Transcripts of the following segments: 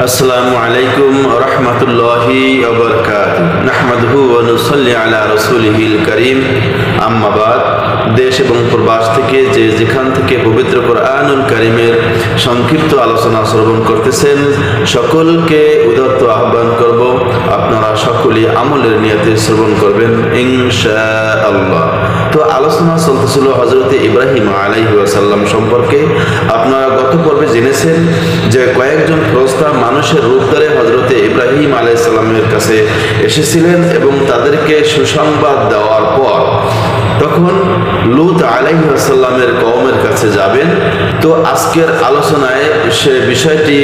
আসসালামু আলাইকুম রহমতুল্লাহি ওয়া বারাকাতুহু। নাহমাদুহু ওয়া নুসাল্লি আলা রাসূলিহিল কারীম। আম্মা বাদ। দেশ এবং প্রবাস থেকে যে যেখান থেকে পবিত্র কোরআনুল কারীমের সংক্ষিপ্ত আলোচনা শ্রবণ করতেছেন, সকলকে উদাত্ত আহ্বান করব, আপনারা সকলেই আমলের নিয়তে শ্রবণ করবেন ইনশাআল্লাহ। তো আলোচনা চলতেছিল হযরত ইব্রাহিম আলাইহিস সালাম সম্পর্কে। আপনারা গত পর্বে জেনেছেন যে কয়েকজন ফেরেশতা মানুষের রূপ ধরে হযরত ইব্রাহিম আলাইহিস সালামের কাছে এসেছিলেন এবং তাদেরকে সুসংবাদ দেওয়ার পর তখন লূত আলাইহিস সালামের কওমের কাছে যাবেন। তো আজকের আলোচনায় সে বিষয়টি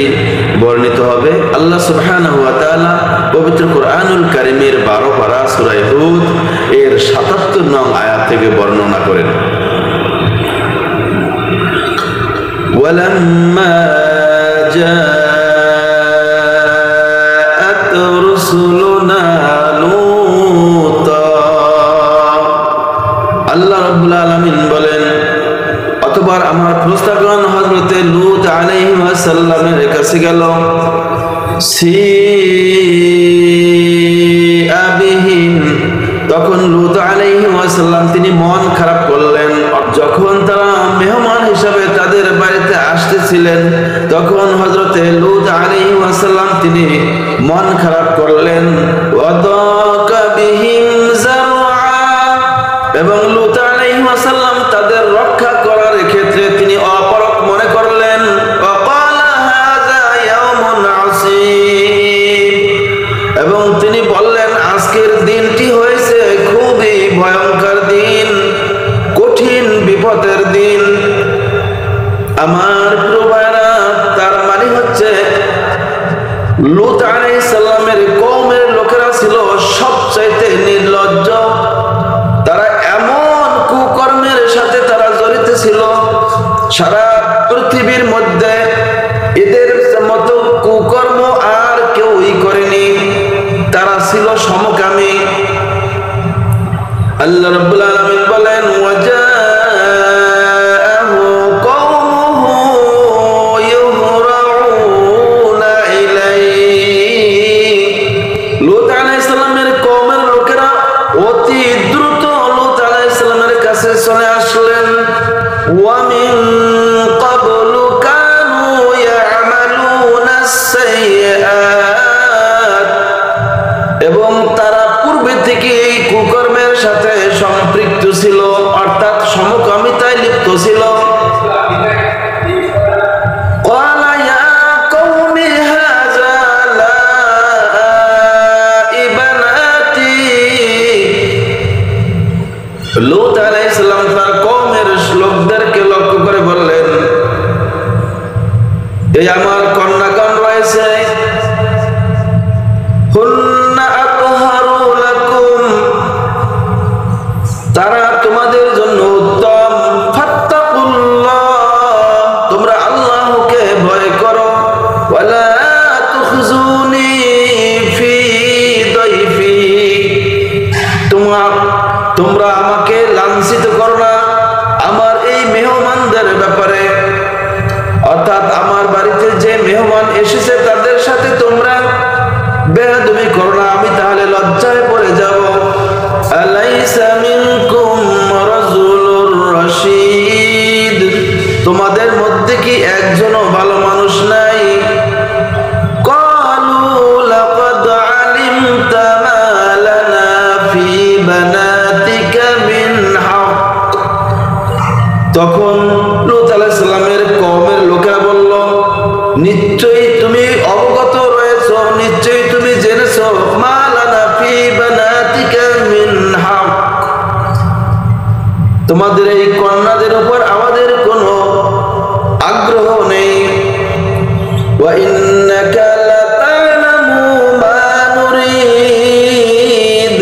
বর্ণিত হবে। আল্লাহ সুবহানাহু ওয়া তাআলা পবিত্র কোরআনুল কারীমের 12 পারা সূরা হুদ এর ৭৭ নং আয়াত থেকে বর্ণনা করেন। ওয়ালাম্মা জাআত রুসুলুনা লূতা, আল্লাহ রাব্বুল আলামিন বলেন, অতঃপর আমার ফেরেশতাগণ হযরত লূত আলাইহিস সালামের কাছে গেল। সিআবিহিম, তখন লূত আলাইহিস সালাম তিনি মন খারাপ করলেন। যখন তারা মেহমান হিসাবে তাদের বাড়িতে আসতেছিলেন তখন হযরত লূত আলাইহিস সালাম তিনি মন খারাপ করলেন। ওয়াদাকা বিহিম যারআ, এবং লূত আলাইহিস সালাম তাদের রক্ষা করার ক্ষেত্রে তিনি অপারগ মনে করলেন। ওয়াকালা হাযা ইয়াউমুন আসীব, এবং তিনি বললেন আজকের দিনটি হয়েছে খুবই ভয়ঙ্কর দিন, কঠিন বিপদের দিন। আমার প্রিয় ভাইরা, তার মানে হচ্ছে লূত আলাইহিস সালামের কওমের লোকেরা ছিল সবচাইতে নির্লজ্জ। তারা এমন কুকর্মের সাথে তারা জড়িত ছিল, সারা পৃথিবীর মধ্যে এদের মতো কুকর্ম আর কেউই করেনি। তারা ছিল সমকামী। আল্লাহ রাব্বুল আলামিন বলেন, ওয়াজাআহু কওমুহু ইউহরাউনা ইলাইহি, লূত আলাইহিস সালামের কওমের লোকেরা অতি দ্রুত লূত আলাইহিস সালামের কাছে চলে আসলেন। ওয়া মিন ক্বাবলু কানু ইয়ামালুনাস সাইয়্যাত, এবং তারা পূর্বে থেকে এই কুকর্মের সাথে সম্পৃক্ত ছিল, অর্থাৎ সমকামিতায় লিপ্ত ছিল। ক্বালা ইয়া কওমি হাযা লাঈ বানাতি, লূত আলাইহিস সালাম তার কওমের লোকদেরকে লক্ষ্য করে বললেন, এই আমার কন্যাগণ রয়েছে, হুন্না আতহারু লাকুম, তারা তোমাদের জন্য উত্তম। ফাত্তাকুল্লাহ, তোমরা আল্লাহকে ভয় করো। ওয়ালা তুখজুনি ফি দাইফি, তোমরা আমাকে লাঞ্ছিত করো না আমার এই মেহমানদের ব্যাপারে, অর্থাৎ আমার বাড়িতে যে মেহমান এসেছে তাদের সাথে তোমরা বেয়াদবি করো না, আমি তাহলে লজ্জায় পড়ে যাব। আলাইসা মিনকুম রাজুলুর রাশীদ, তোমাদের মধ্যে কি একজনও ভালো মানুষ নাই? ক্বালু লাকাদ আলিমতা মা লানা ফি বানাতিকা মিন হক, তখন লূত আলাইহিস সালামের কওমের লোকেরা বলল, নিশ্চয়ই তুমি অবগত রয়েছো, নিশ্চয়ই তুমি জেনেছো, মা লানা ফি বানাতিকা মিন হক, তোমাদের এই কন্যাদের উপর আমাদের কোনো আগ্রহ নেই। ওয়া ইন্নাকা লাতা'লামু মা নুরিদ,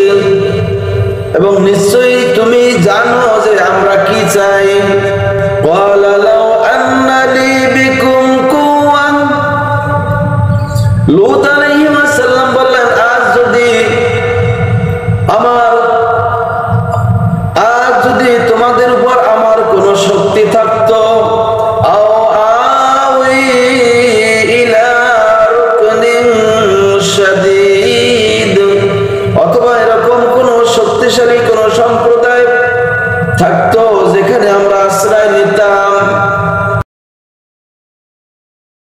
এবং নিশ্চয়ই তুমি জানো যে আমরা কি চাই। ক্বালা লাউ আন্না লি বিকুম কুওয়া, লূত আলাইহিস সালাম বললেন, আজ যদি তোমাদের উপর আমার কোনো শক্তি থাকতো, আও আউই ইলা সম্প্রদায় থাকতো যেখানে আমরা আশ্রয় নিতাম।